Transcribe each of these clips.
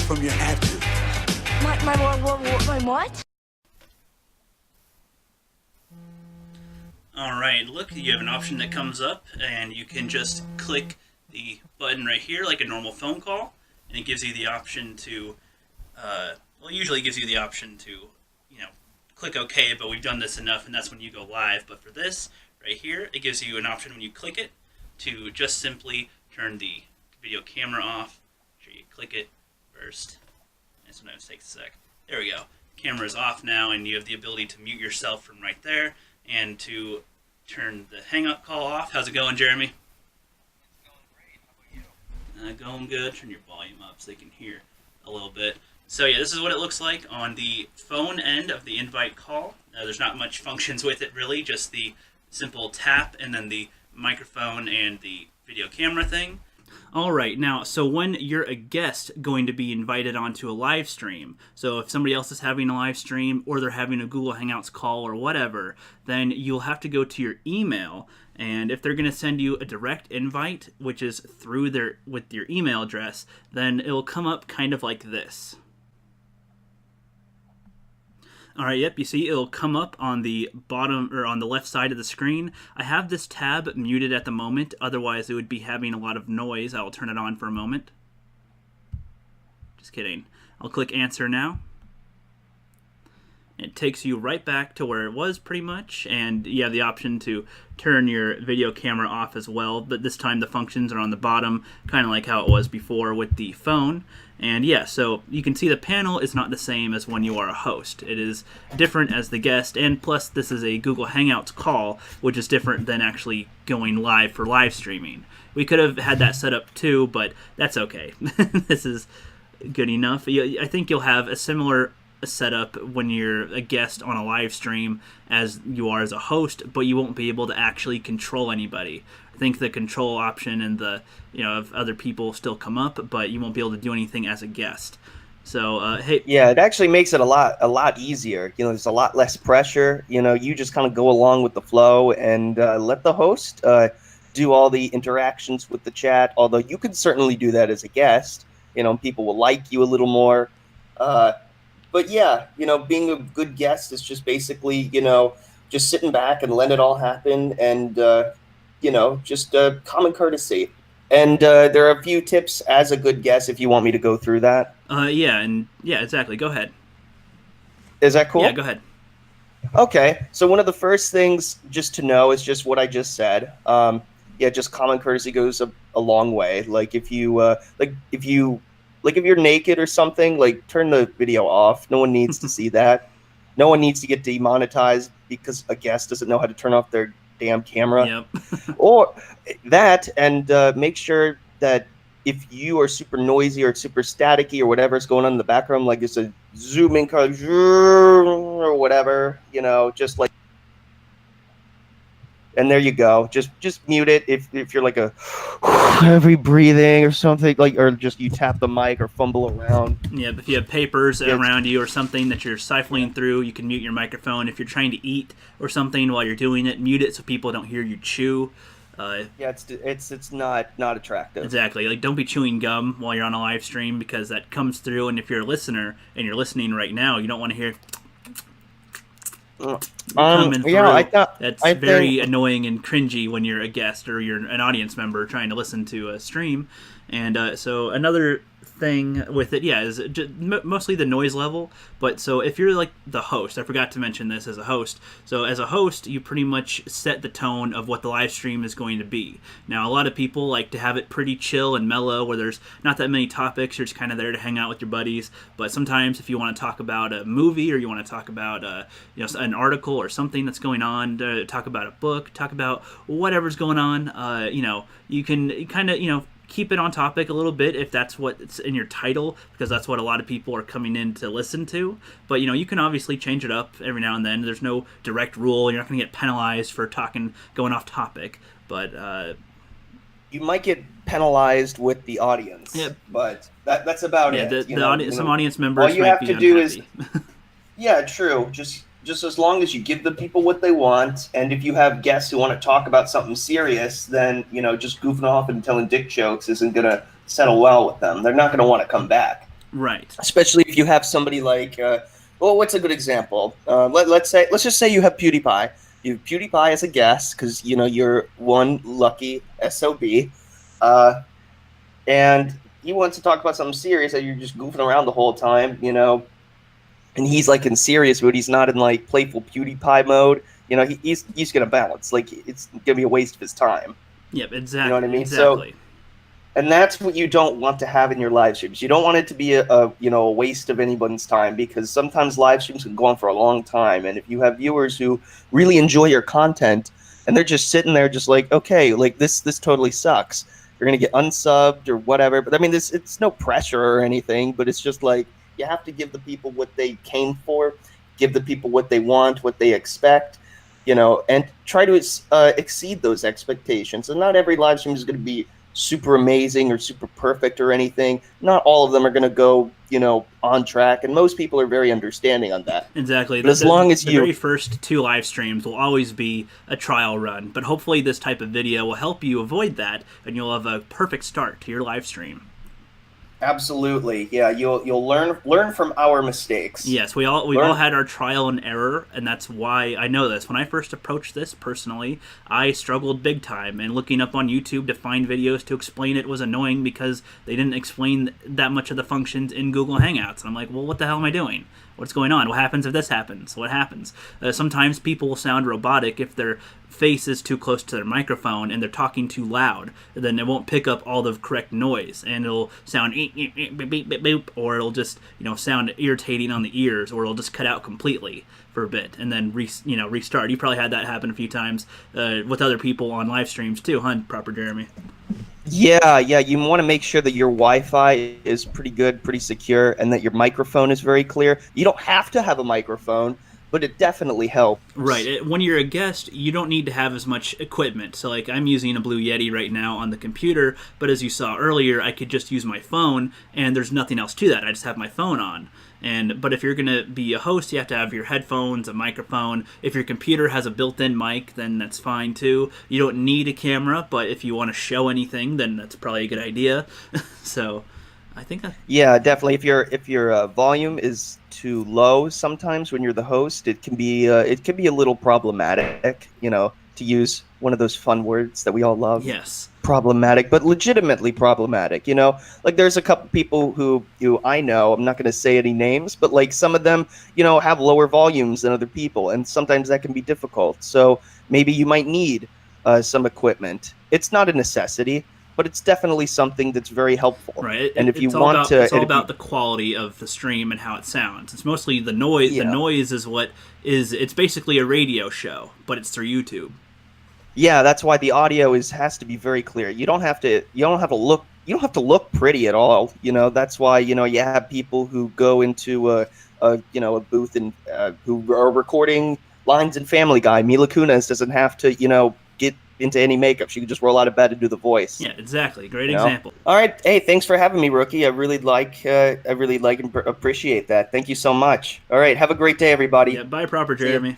from your have-to. My what? Alright, look, you have an option that comes up, and you can just click the button right here like a normal phone call, and it gives you the option to, well, it usually gives you the option to, click OK, but we've done this enough, and that's when you go live. But for this, right here, it gives you an option when you click it to just simply turn the video camera off. Make sure you click it first. And sometimes it takes a sec. There we go. Camera is off now, and you have the ability to mute yourself from right there and to turn the Hangout call off. How's it going, Jeremy? It's going great. How about you? Going good. Turn your volume up so they can hear a little bit. So yeah, this is what it looks like on the phone end of the invite call. There's not much functions with it really, just the simple tap and then the microphone and the video camera thing. Alright, now, so when you're a guest going to be invited onto a live stream, so if somebody else is having a live stream or they're having a Google Hangouts call or whatever, then you'll have to go to your email, and if they're going to send you a direct invite, which is through with your email address, then it'll come up kind of like this. Alright, yep, you see it'll come up on the bottom, or on the left side of the screen. I have this tab muted at the moment, otherwise it would be having a lot of noise. I'll turn it on for a moment. Just kidding. I'll click answer now. It takes you right back to where it was pretty much, and you have the option to turn your video camera off as well, but this time the functions are on the bottom, kind of like how it was before with the phone. And yeah, so you can see the panel is not the same as when you are a host. It is different as the guest, and plus this is a Google Hangouts call, which is different than actually going live for live streaming. We could have had that set up too, but that's okay. This is good enough. I think you'll have a similar setup when you're a guest on a live stream as you are as a host, but you won't be able to actually control anybody. I think the control option and the of other people still come up, but you won't be able to do anything as a guest. So hey, yeah, it actually makes it a lot easier. There's a lot less pressure. You just kind of go along with the flow and let the host do all the interactions with the chat. Although you could certainly do that as a guest. People will like you a little more. But yeah, being a good guest is just basically, just sitting back and letting it all happen, and just common courtesy. And there are a few tips as a good guest if you want me to go through that. Yeah, exactly. Go ahead. Is that cool? Yeah, go ahead. Okay, so one of the first things just to know is just what I just said. Just common courtesy goes a long way. Like if you're naked or something, like turn the video off. No one needs to see that. No one needs to get demonetized because a guest doesn't know how to turn off their damn camera. Yep. Or that, and make sure that if you are super noisy or super staticky or whatever's going on in the background, like it's a zooming car or whatever, just like, and there you go. Just mute it if you're like a heavy breathing or something, or just you tap the mic or fumble around. Yeah, if you have papers around you or something that you're siphoning through, you can mute your microphone. If you're trying to eat or something while you're doing it, mute it so people don't hear you chew. It's not attractive. Exactly. Like, don't be chewing gum while you're on a live stream, because that comes through, and if you're a listener and you're listening right now, you don't want to hear coming through. That's very annoying and cringy when you're a guest or you're an audience member trying to listen to a stream. And so another thing with it, is just mostly the noise level. But so if you're like the host, I forgot to mention this as a host. So as a host, you pretty much set the tone of what the live stream is going to be. Now, a lot of people like to have it pretty chill and mellow, where there's not that many topics. You're just kind of there to hang out with your buddies. But sometimes if you want to talk about a movie, or you want to talk about an article or something that's going on, talk about a book, talk about whatever's going on, you can kind of keep it on topic a little bit if that's what's in your title, because that's what a lot of people are coming in to listen to. But you can obviously change it up every now and then. There's no direct rule. You're not going to get penalized for going off topic. But you might get penalized with the audience. Yeah, but that's about it. Some audience members. All you have to do is, true. Just as long as you give the people what they want, and if you have guests who want to talk about something serious, then just goofing off and telling dick jokes isn't going to settle well with them. They're not going to want to come back. Right. Especially if you have somebody like, well, what's a good example? Let's just say you have PewDiePie. You have PewDiePie as a guest because you're one lucky SOB, and he wants to talk about something serious, and you're just goofing around the whole time, and he's like in serious mood. He's not in like playful PewDiePie mode. He's gonna bounce. Like it's gonna be a waste of his time. Yep, exactly. You know what I mean? Exactly. So, and that's what you don't want to have in your live streams. You don't want it to be a waste of anyone's time, because sometimes live streams can go on for a long time. And if you have viewers who really enjoy your content and they're just sitting there just like, okay, like this totally sucks, you're going to get unsubbed or whatever. But I mean, it's no pressure or anything, but it's just like you have to give the people what they came for, give the people what they want, what they expect, and try to exceed those expectations. And not every live stream is going to be super amazing or super perfect or anything. Not all of them are going to go, on track, and most people are very understanding on that. Exactly. But as long as the very first 2 live streams will always be a trial run, but hopefully this type of video will help you avoid that, and you'll have a perfect start to your live stream. Absolutely, yeah. You'll learn from our mistakes. Yes, we've all had our trial and error, and that's why I know this. When I first approached this personally, I struggled big time, and looking up on YouTube to find videos to explain it was annoying because they didn't explain that much of the functions in Google Hangouts. And I'm like, well, what the hell am I doing? What's going on? What happens if this happens? What happens? Sometimes people will sound robotic if their face is too close to their microphone and they're talking too loud. Then it won't pick up all the correct noise, and it'll sound beep, beep, beep, beep, beep, or it'll just sound irritating on the ears, or it'll just cut out completely for a bit and then restart. You probably had that happen a few times with other people on live streams too, huh, Proper Jeremy? Yeah. You want to make sure that your Wi-Fi is pretty good, pretty secure, and that your microphone is very clear. You don't have to have a microphone, but it definitely helps. Right. When you're a guest, you don't need to have as much equipment. So, like, I'm using a Blue Yeti right now on the computer, but as you saw earlier, I could just use my phone, and there's nothing else to that. I just have my phone on. But if you're going to be a host, you have to have your headphones, a microphone. If your computer has a built-in mic, then that's fine too. You don't need a camera, but if you want to show anything, then that's probably a good idea. So, I think that... Yeah, definitely. If your volume is too low, sometimes when you're the host, it can be a little problematic. To use one of those fun words that we all love. Yes. Problematic, but legitimately problematic. Like there's a couple people who I know. I'm not going to say any names, but like some of them, have lower volumes than other people, and sometimes that can be difficult. So maybe you might need some equipment. It's not a necessity, but it's definitely something that's very helpful. Right. And if you it's all about the quality of the stream and how it sounds. It's mostly the noise. Yeah. The noise is what is. It's basically a radio show, but it's through YouTube. Yeah, that's why the audio has to be very clear. You don't have to look pretty at all. That's why you have people who go into a booth and who are recording lines in Family Guy. Mila Kunis doesn't have to get into any makeup. She can just roll out of bed and do the voice. Yeah, exactly. Great example. All right. Hey, thanks for having me, Rookie. I really like and appreciate that. Thank you so much. All right. Have a great day, everybody. Yeah. Bye, Proper Jeremy.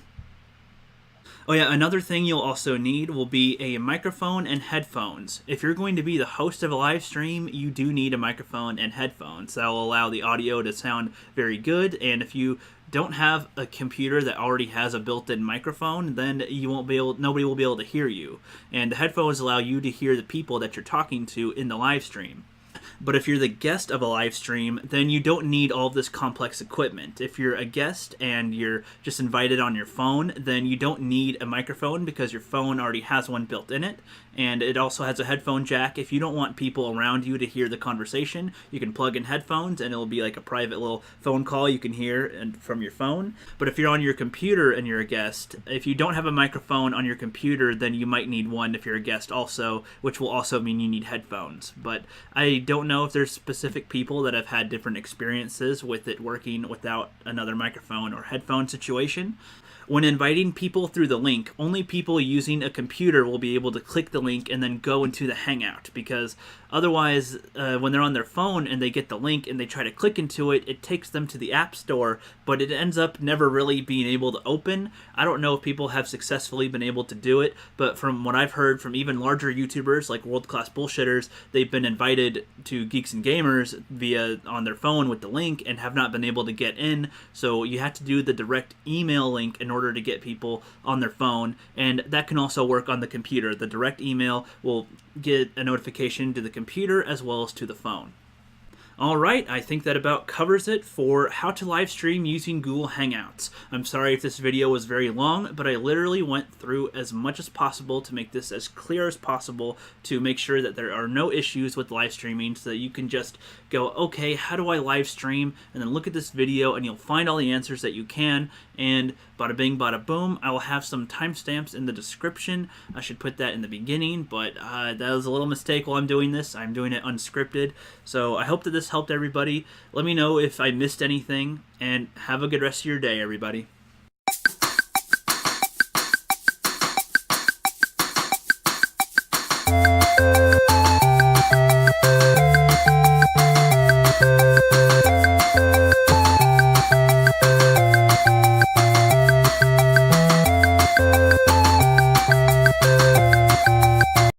Oh yeah, another thing you'll also need will be a microphone and headphones. If you're going to be the host of a live stream, you do need a microphone and headphones. That will allow the audio to sound very good, and if you don't have a computer that already has a built-in microphone, then nobody will be able to hear you. And the headphones allow you to hear the people that you're talking to in the live stream. But if you're the guest of a live stream, then you don't need all of this complex equipment. If you're a guest and you're just invited on your phone, then you don't need a microphone because your phone already has one built in it. And it also has a headphone jack. If you don't want people around you to hear the conversation, you can plug in headphones and it'll be like a private little phone call you can hear from your phone. But if you're on your computer and you're a guest, if you don't have a microphone on your computer, then you might need one if you're a guest also, which will also mean you need headphones. But I don't know if there's specific people that have had different experiences with it working without another microphone or headphone situation. when inviting people through the link, only people using a computer will be able to click the link and then go into the Hangout, because otherwise, when they're on their phone and they get the link and they try to click into it, it takes them to the App Store, but it ends up never really being able to open. I don't know if people have successfully been able to do it, but from what I've heard from even larger YouTubers like World Class Bullshitters, they've been invited to Geeks and Gamers via on their phone with the link and have not been able to get in. So you have to do the direct email link in order to get people on their phone, and that can also work on the computer. The direct email will get a notification to the computer as well as to the phone. Alright, I think that about covers it for how to live stream using Google Hangouts. I'm sorry if this video was very long, but I literally went through as much as possible to make this as clear as possible to make sure that there are no issues with live streaming, so that you can just go, okay, how do I live stream? And then look at this video and you'll find all the answers that you can, and bada bing, bada boom. I will have some timestamps in the description. I should put that in the beginning, but that was a little mistake while I'm doing this. I'm doing it unscripted. So I hope that this helped everybody. Let me know if I missed anything, and have a good rest of your day, everybody.